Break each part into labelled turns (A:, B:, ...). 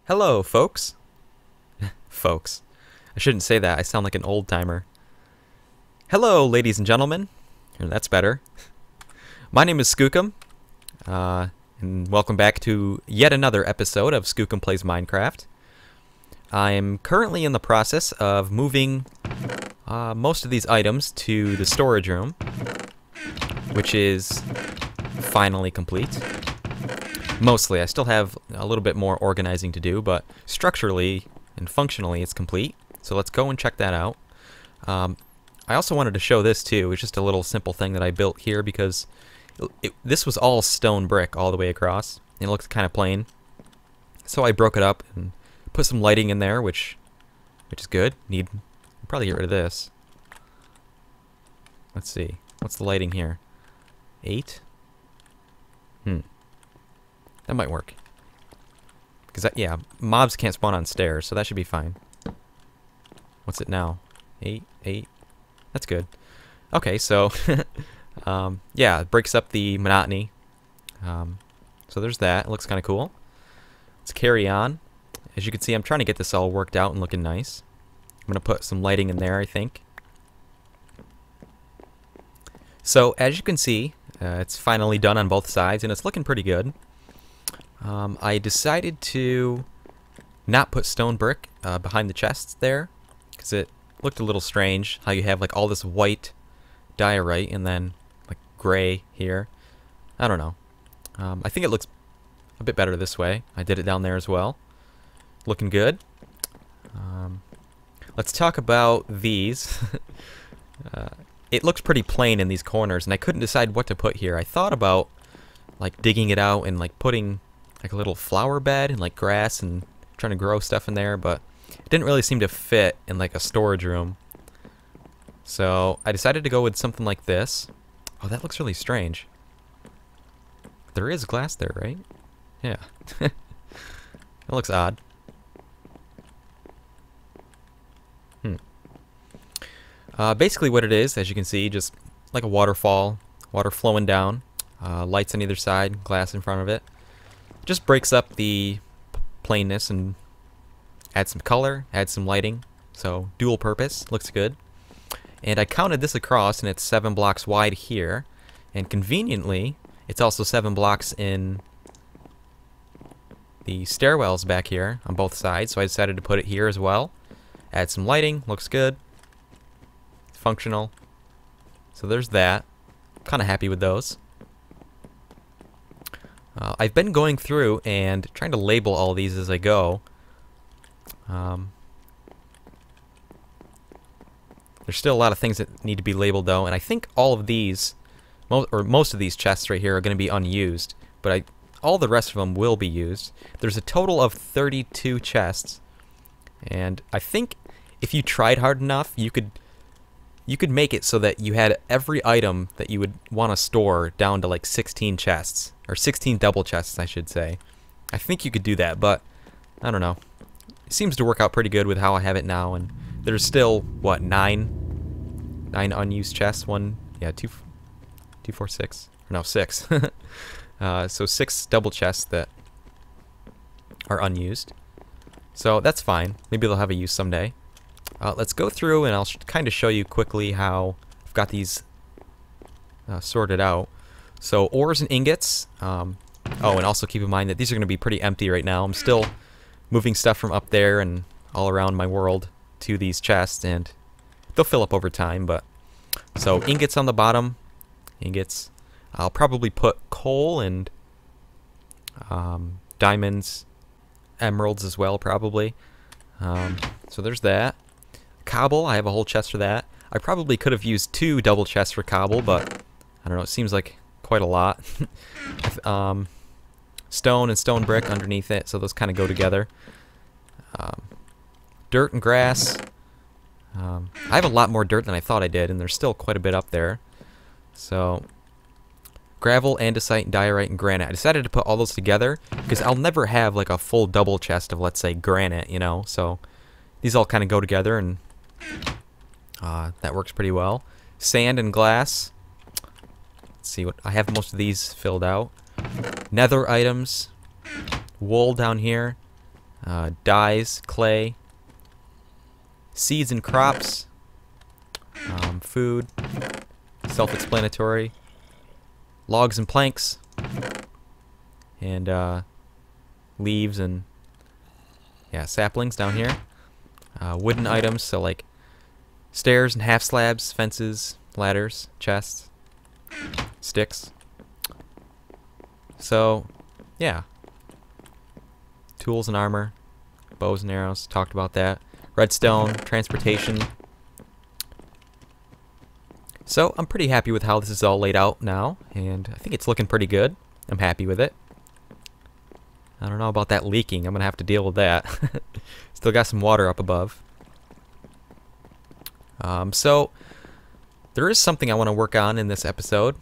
A: Hello, folks. Folks. I shouldn't say that. I sound like an old-timer. Hello, ladies and gentlemen. That's better. My name is Skookum, and welcome back to yet another episode of Skookum Plays Minecraft. I'm currently in the process of moving most of these items to the storage room, which is finally complete. Mostly. I still have a little bit more organizing to do, but structurally and functionally it's complete. So let's go and check that out. I also wanted to show this too. It's just a little simple thing that I built here because this was all stone brick all the way across. It looks kind of plain. So I broke it up and put some lighting in there, which is good. I'll probably get rid of this. Let's see. What's the lighting here? 8? That might work. Because, yeah, mobs can't spawn on stairs, so that should be fine. What's it now? 8? 8? That's good. Okay, so, yeah, it breaks up the monotony. So there's that. It looks kind of cool. Let's carry on. As you can see, I'm trying to get this all worked out and looking nice. I'm going to put some lighting in there, I think. So, as you can see, it's finally done on both sides, and it's looking pretty good. I decided to not put stone brick behind the chests there, because it looked a little strange how you have like all this white diorite and then like gray here. I don't know. I think it looks a bit better this way. I did it down there as well. Looking good. Let's talk about these. It looks pretty plain in these corners, and I couldn't decide what to put here. I thought about like digging it out and like putting like a little flower bed and like grass and trying to grow stuff in there, but it didn't really seem to fit in like a storage room. So I decided to go with something like this. Oh, that looks really strange. There is glass there, right? Yeah. That looks odd. Basically what it is, as you can see, just like a waterfall, water flowing down, lights on either side, glass in front of it. Just breaks up the plainness and adds some color, adds some lighting. So dual purpose, looks good. And I counted this across, and it's 7 blocks wide here. And conveniently, it's also 7 blocks in the stairwells back here on both sides. So I decided to put it here as well. Add some lighting, looks good. Functional. So there's that. Kind of happy with those. I've been going through and trying to label all these as I go. There's still a lot of things that need to be labeled though, and I think all of these, most of these chests right here are going to be unused, but all the rest of them will be used. There's a total of 32 chests, and I think if you tried hard enough, you could make it so that you had every item that you would want to store down to like 16 chests. Or 16 double chests, I should say. I think you could do that, but I don't know. It seems to work out pretty good with how I have it now, and there's still, what, 9 unused chests? 2, 4, 6. No, 6. So 6 double chests that are unused. So that's fine. Maybe they'll have a use someday. Let's go through and I'll kind of show you quickly how I've got these sorted out. So ores and ingots. Oh, and also keep in mind that these are going to be pretty empty right now. I'm still moving stuff from up there and all around my world to these chests, and they'll fill up over time. But so ingots on the bottom. Ingots. I'll probably put coal and diamonds, emeralds as well, probably. So there's that. Cobble, I have a whole chest for that. I probably could have used 2 double chests for cobble, but I don't know, it seems like quite a lot. Stone and stone brick underneath it, so those kind of go together. Dirt and grass. I have a lot more dirt than I thought I did, and there's still quite a bit up there. So, gravel, andesite, and diorite, and granite. I decided to put all those together because I'll never have like a full double chest of, let's say, granite, you know. So these all kind of go together, and that works pretty well. Sand and glass. Let's see what I have. Most of these filled out. Nether items, wool down here, dyes, clay, seeds and crops, food, self-explanatory, logs and planks, and leaves and saplings down here. Wooden items, so like stairs and half slabs, fences, ladders, chests, sticks. So, yeah. Tools and armor, bows and arrows, talked about that. Redstone, transportation. So, I'm pretty happy with how this is all laid out now, and I think it's looking pretty good. I'm happy with it. I don't know about that leaking. I'm going to have to deal with that. Still got some water up above. So, there is something I want to work on in this episode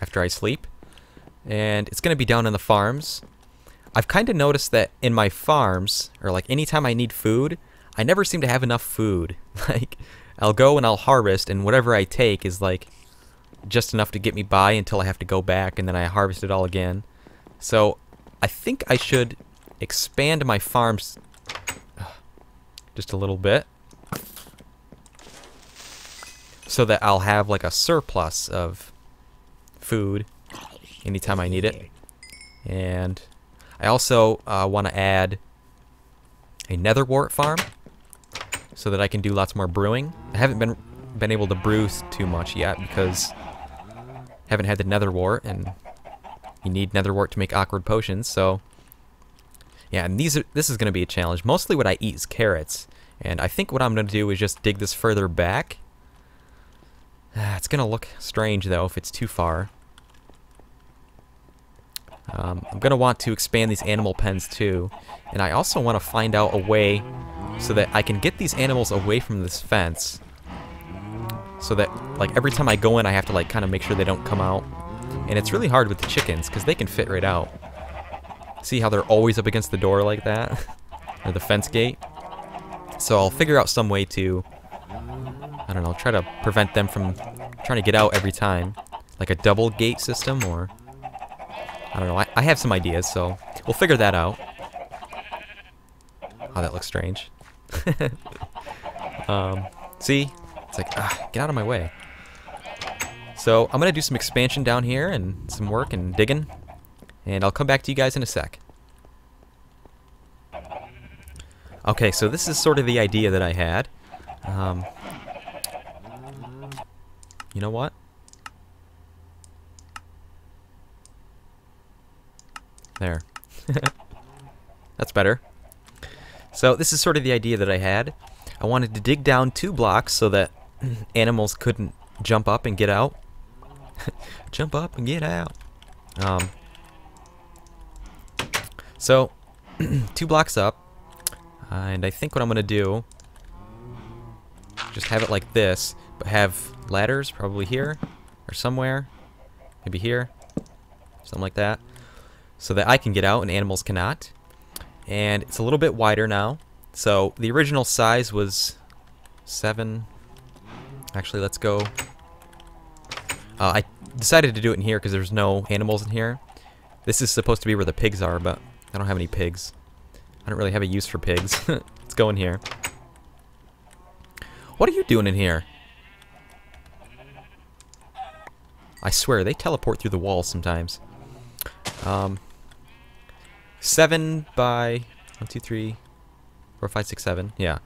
A: after I sleep, and it's going to be down in the farms. I've kind of noticed that in my farms, or like anytime I need food, I never seem to have enough food. Like, I'll go and I'll harvest, and whatever I take is like just enough to get me by until I have to go back, and then I harvest it all again. So, I think I should expand my farms just a little bit, so that I'll have like a surplus of food anytime I need it. And I also want to add a nether wart farm so that I can do lots more brewing. I haven't been able to brew too much yet because I haven't had the nether wart, and you need nether wart to make awkward potions. So yeah, and this is going to be a challenge. Mostly what I eat is carrots, and I think what I'm going to do is just dig this further back. It's going to look strange, though, if it's too far. I'm going to want to expand these animal pens, too. And I also want to find out a way so that I can get these animals away from this fence. So that, like, every time I go in, I have to, like, kind of make sure they don't come out. And it's really hard with the chickens, because they can fit right out. See how they're always up against the door like that? Or the fence gate? So I'll figure out some way to, I don't know, try to prevent them from trying to get out every time. Like a double gate system, or I don't know. I have some ideas, so we'll figure that out. Oh, that looks strange. See? It's like, get out of my way. So I'm going to do some expansion down here and some work and digging. And I'll come back to you guys in a sec. Okay, so this is sort of the idea that I had. You know what? There. That's better. So this is sort of the idea that I had. I wanted to dig down 2 blocks so that animals couldn't jump up and get out. Jump up and get out. So 2 blocks up, and I think what I'm gonna do, just have it like this, but have ladders probably here or somewhere, maybe here, something like that, so that I can get out and animals cannot. And it's a little bit wider now. So the original size was 7. Actually, let's go. I decided to do it in here because there's no animals in here. This is supposed to be where the pigs are, but I don't have any pigs. I don't really have a use for pigs. Let's go in here. What are you doing in here? I swear, they teleport through the walls sometimes. 7 by 1, 2, 3, 4, 5, 6, 7. Yeah.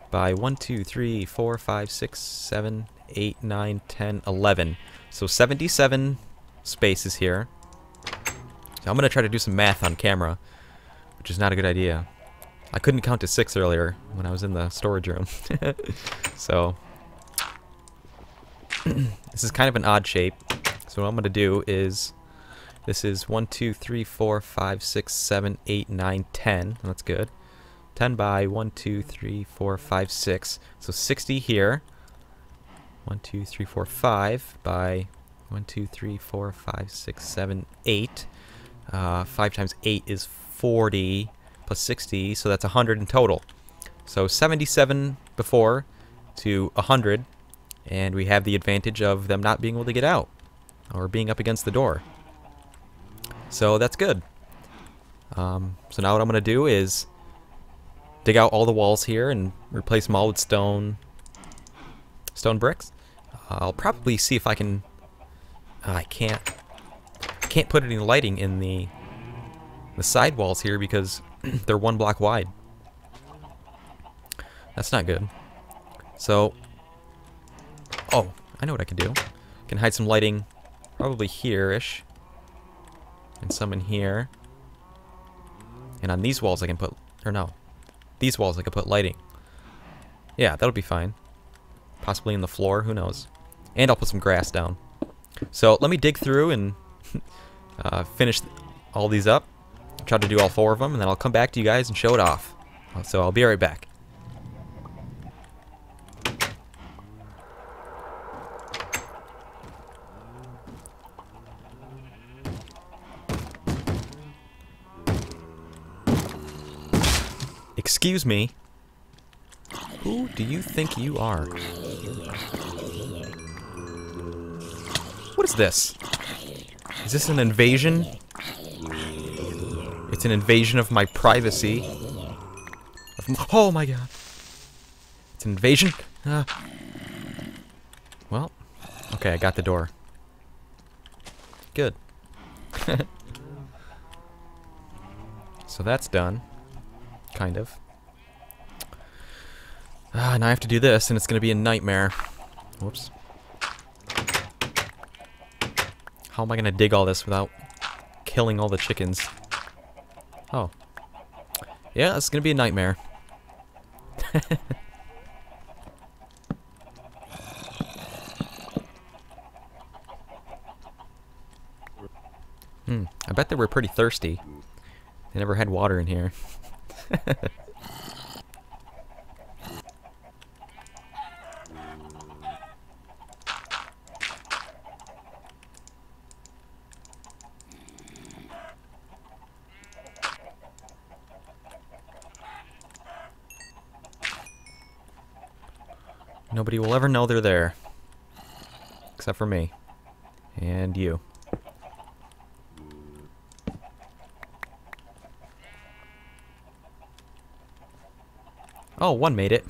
A: By 1, 2, 3, 4, 5, 6, 7, 8, 9, 10, 11. So 77 spaces here. So I'm going to try to do some math on camera, which is not a good idea. I couldn't count to 6 earlier when I was in the storage room. So this is kind of an odd shape. So what I'm going to do is, this is 1, 2, 3, 4, 5, 6, 7, 8, 9, 10. That's good. 10 by 1, 2, 3, 4, 5, 6. So 60 here. 1, 2, 3, 4, 5 by 1, 2, 3, 4, 5, 6, 7, 8. 5 times 8 is 40 plus 60, so that's 100 in total. So 77 before to 100, and we have the advantage of them not being able to get out or being up against the door. So that's good. So now what I'm going to do is dig out all the walls here and replace them all with stone bricks. I'll probably see if I can... I can't put any lighting in the side walls here because they're 1 block wide. That's not good. So, oh, I know what I can do. I can hide some lighting probably here-ish. And some in here. And on these walls I can put... or no. These walls I can put lighting. Yeah, that'll be fine. Possibly in the floor, who knows. And I'll put some grass down. So let me dig through and finish all these up. Try to do all 4 of them, and then I'll come back to you guys and show it off. So I'll be right back. Excuse me. Who do you think you are? What is this? Is this an invasion? It's an invasion of my privacy. Oh my god. It's an invasion? Well, okay, I got the door. Good. So that's done. Kind of. Now I have to do this, and it's going to be a nightmare. Whoops. How am I going to dig all this without killing all the chickens? Oh. Yeah, it's going to be a nightmare. I bet they were pretty thirsty. They never had water in here. Nobody will ever know they're there. Except for me. And you. Oh, one made it.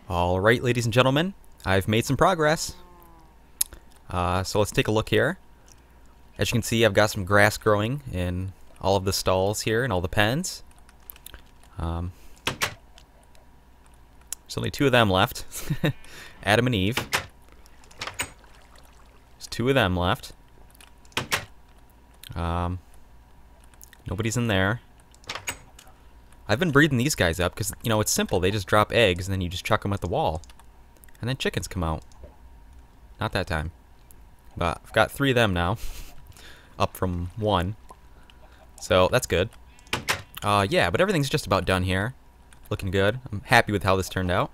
A: Alright, ladies and gentlemen, I've made some progress. So let's take a look here. As you can see, I've got some grass growing in all of the stalls here and all the pens. There's only 2 of them left. Adam and Eve. There's 2 of them left. Nobody's in there. I've been breeding these guys up because, you know, it's simple. They just drop eggs and then you just chuck them at the wall. And then chickens come out. Not that time. But I've got 3 of them now. Up from 1. So that's good. Yeah, but everything's just about done here. Looking good. I'm happy with how this turned out.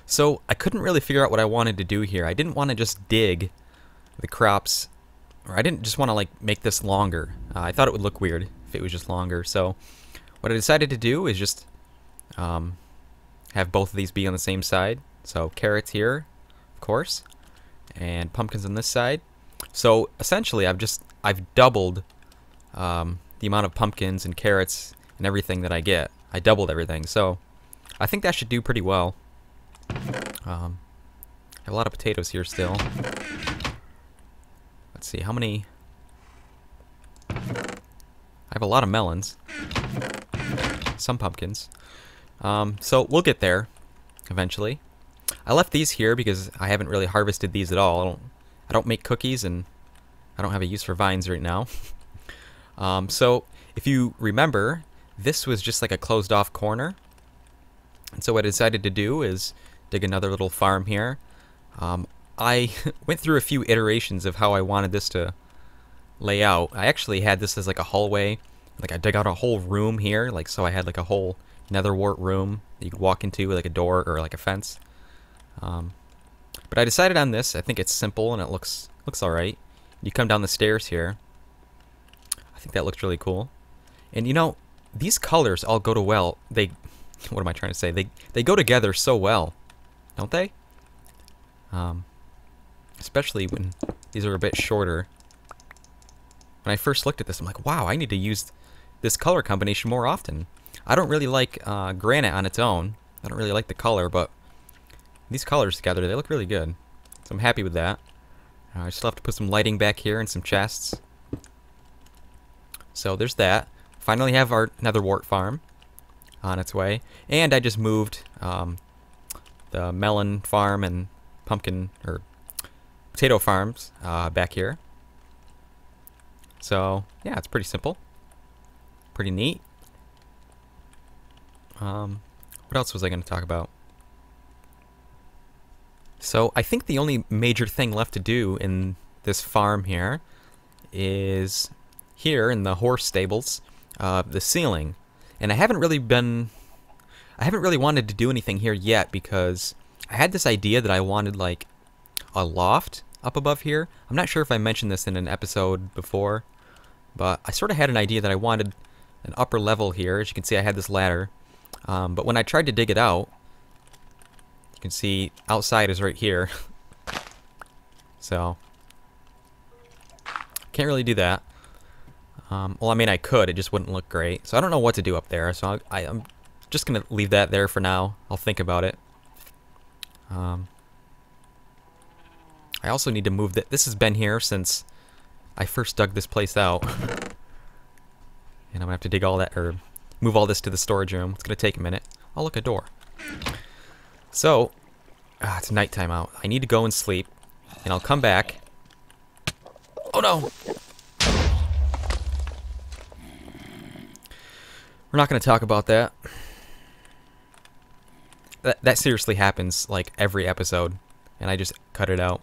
A: So I couldn't really figure out what I wanted to do here. I didn't want to just dig the crops, or I didn't just want to like make this longer. I thought it would look weird if it was just longer. So what I decided to do is just have both of these be on the same side. So carrots here, of course, and pumpkins on this side. So essentially I've doubled the amount of pumpkins and carrots and everything that I get. I doubled everything, so I think that should do pretty well. I have a lot of potatoes here still. Let's see, how many... I have a lot of melons. Some pumpkins. So we'll get there eventually. I left these here because I haven't really harvested these at all. I don't make cookies, and I don't have a use for vines right now. So if you remember, this was just like a closed off corner. And so what I decided to do is dig another little farm here. I went through a few iterations of how I wanted this to lay out. I actually had this as like a hallway. Like I dug out a whole room here, like so I had like a whole nether wart room that you could walk into with like a door or like a fence. But I decided on this. I think it's simple and it looks alright. You come down the stairs here. I think that looks really cool. And you know, these colors all go to well. What am I trying to say? They go together so well, don't they? Especially when these are a bit shorter. When I first looked at this, I'm like, wow, I need to use this color combination more often. I don't really like granite on its own. I don't really like the color, but these colors together, they look really good. So I'm happy with that. I still have to put some lighting back here and some chests. So there's that. Finally have our nether wart farm on its way. And I just moved the melon farm and pumpkin or potato farms back here. So yeah, it's pretty simple. Pretty neat. What else was I going to talk about? So I think the only major thing left to do in this farm here is here in the horse stables, the ceiling. And I haven't really wanted to do anything here yet because I had this idea that I wanted like a loft up above here. I'm not sure if I mentioned this in an episode before, but I sort of had an idea that I wanted an upper level here. As you can see, I had this ladder. But when I tried to dig it out, you can see outside is right here. So, can't really do that. Well, I mean, I could. It just wouldn't look great. So I don't know what to do up there. So I'm just going to leave that there for now. I'll think about it. I also need to move that. This has been here since I first dug this place out. And I'm going to have to dig all that, or move all this to the storage room. It's going to take a minute. Oh, look, a door. So, it's nighttime out. I need to go and sleep, and I'll come back. Oh no! We're not going to talk about that. That seriously happens like every episode, and I just cut it out.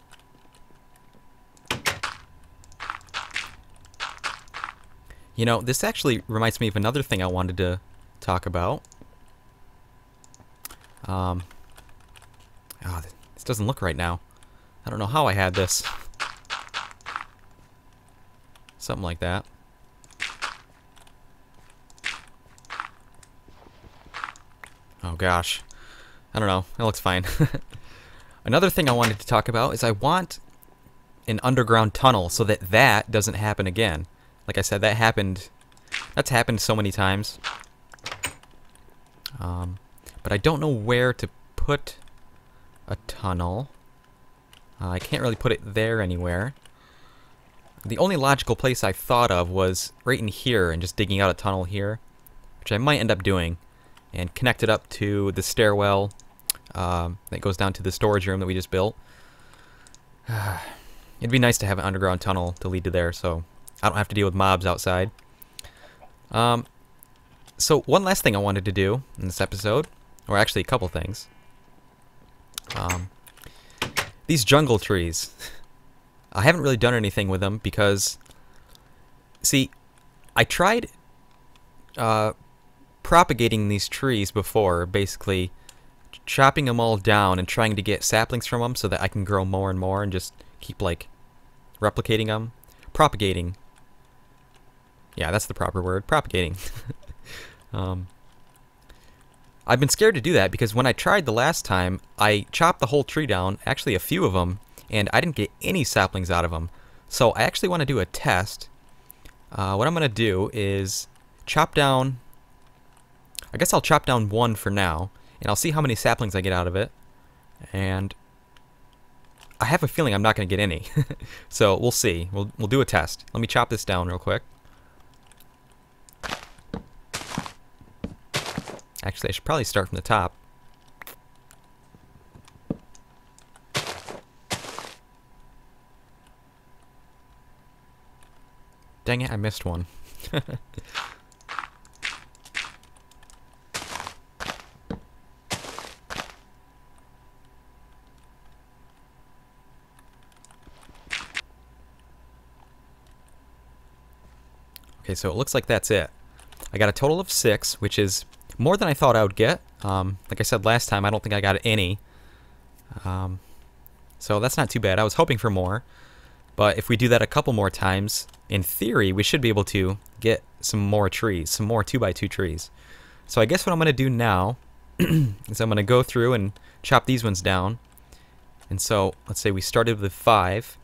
A: You know, this actually reminds me of another thing I wanted to talk about. This doesn't look right now. I don't know how I had this. Something like that. Oh gosh. I don't know. It looks fine. Another thing I wanted to talk about is I want an underground tunnel so that that doesn't happen again. Like I said, that's happened so many times. But I don't know where to put a tunnel. I can't really put it there anywhere. The only logical place I thought of was right in here and just digging out a tunnel here, which I might end up doing, and connect it up to the stairwell that goes down to the storage room that we just built. It'd be nice to have an underground tunnel to lead to there, so I don't have to deal with mobs outside. So one last thing I wanted to do in this episode, or actually a couple things. These jungle trees. I haven't really done anything with them because, see, I tried propagating these trees before, basically chopping them all down and trying to get saplings from them so that I can grow more and more and just keep, like, replicating them. Propagating. Yeah, that's the proper word. Propagating. I've been scared to do that because when I tried the last time, I chopped the whole tree down, actually a few of them, and I didn't get any saplings out of them. So I actually want to do a test. What I'm going to do is chop down, I guess I'll chop down one for now, and I'll see how many saplings I get out of it. And I have a feeling I'm not going to get any. So we'll see. We'll do a test. Let me chop this down real quick. Actually, I should probably start from the top. Dang it, I missed one. Okay, so it looks like that's it. I got a total of 6, which is more than I thought I would get. Like I said last time, I don't think I got any. So that's not too bad. I was hoping for more. But if we do that a couple more times, in theory, we should be able to get some more trees, some more 2x2 trees. So I guess what I'm going to do now is I'm going to go through and chop these ones down. And so let's say we started with 5.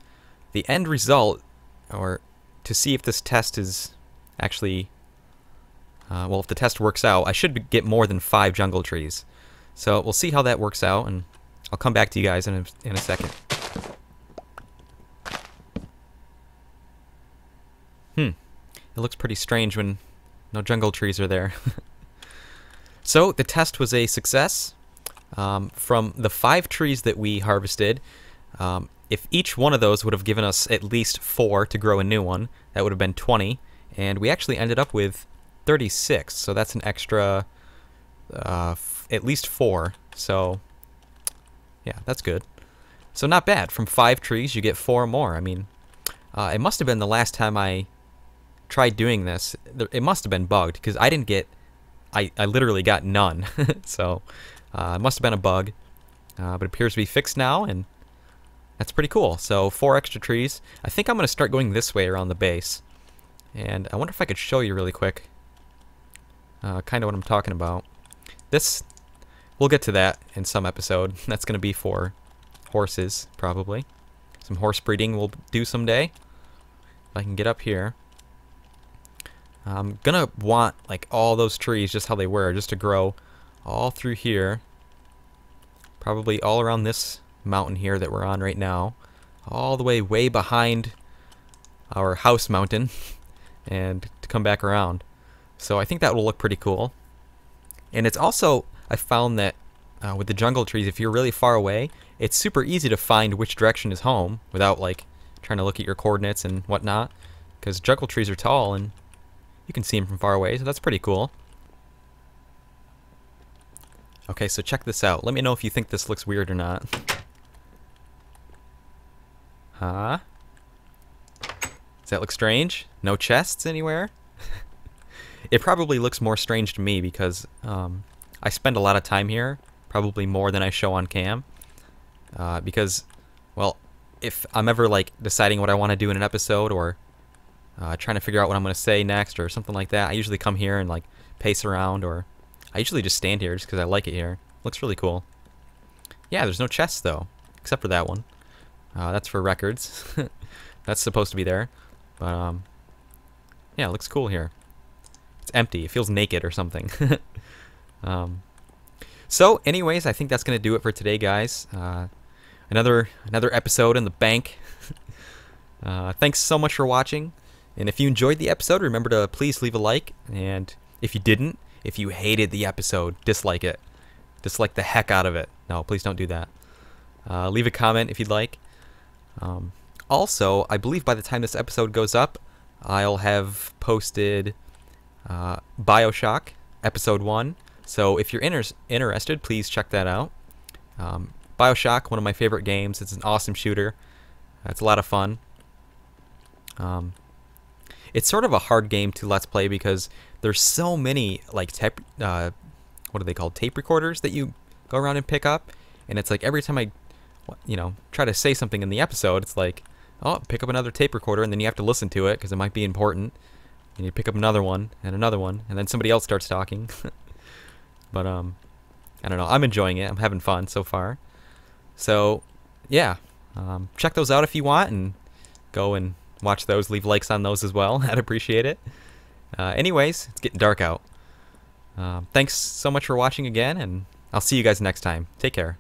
A: The end result, or to see if this test is actually, well, if the test works out, I should get more than 5 jungle trees. So we'll see how that works out, and I'll come back to you guys in a second. It looks pretty strange when no jungle trees are there. So the test was a success. From the 5 trees that we harvested, if each one of those would have given us at least 4 to grow a new one, that would have been 20, and we actually ended up with 36, so that's an extra at least 4, so yeah, that's good. So not bad. From 5 trees you get 4 more. I mean, it must have been the last time I tried doing this, it must have been bugged, because I didn't get, I literally got none. So it must have been a bug, but it appears to be fixed now, and that's pretty cool. So 4 extra trees. I think I'm going to start going this way around the base, and I wonder if I could show you really quick kind of what I'm talking about. This, we'll get to that in some episode. That's going to be for horses, probably. Some horse breeding we'll do someday. If I can get up here. I'm gonna want like all those trees just how they were, just to grow all through here. Probably all around this mountain here that we're on right now. All the way behind our house mountain and to come back around. So I think that will look pretty cool. And it's also, I found that with the jungle trees, if you're really far away, it's super easy to find which direction is home without like trying to look at your coordinates and whatnot, because jungle trees are tall and you can see them from far away, so that's pretty cool. Okay, so check this out. Let me know if you think this looks weird or not. Huh? Does that look strange? No chests anywhere? It probably looks more strange to me because I spend a lot of time here, probably more than I show on cam. Because, well, if I'm ever like deciding what I want to do in an episode, or trying to figure out what I'm going to say next or something like that, I usually come here and like pace around, or I usually just stand here just because I like it here. Looks really cool. Yeah, there's no chests though, except for that one. That's for records. That's supposed to be there. But yeah, it looks cool here. It's empty. It feels naked or something. So anyways, I think that's going to do it for today, guys. Another episode in the bank. Thanks so much for watching. And if you enjoyed the episode, remember to please leave a like. And if you didn't, if you hated the episode, dislike it. Dislike the heck out of it. No, please don't do that. Leave a comment if you'd like. Also, I believe by the time this episode goes up, I'll have posted BioShock Episode 1. So if you're interested, please check that out. BioShock, one of my favorite games. It's an awesome shooter. It's a lot of fun. It's sort of a hard game to Let's Play because there's so many like tape, what are they called? Tape recorders that you go around and pick up, and it's like every time I, try to say something in the episode, it's like, oh, pick up another tape recorder, and then you have to listen to it because it might be important, and you pick up another one, and then somebody else starts talking. But I don't know. I'm enjoying it. I'm having fun so far. So yeah, check those out if you want, and go and watch those. Leave likes on those as well. I'd appreciate it. Anyways, it's getting dark out. Thanks so much for watching again, and I'll see you guys next time. Take care.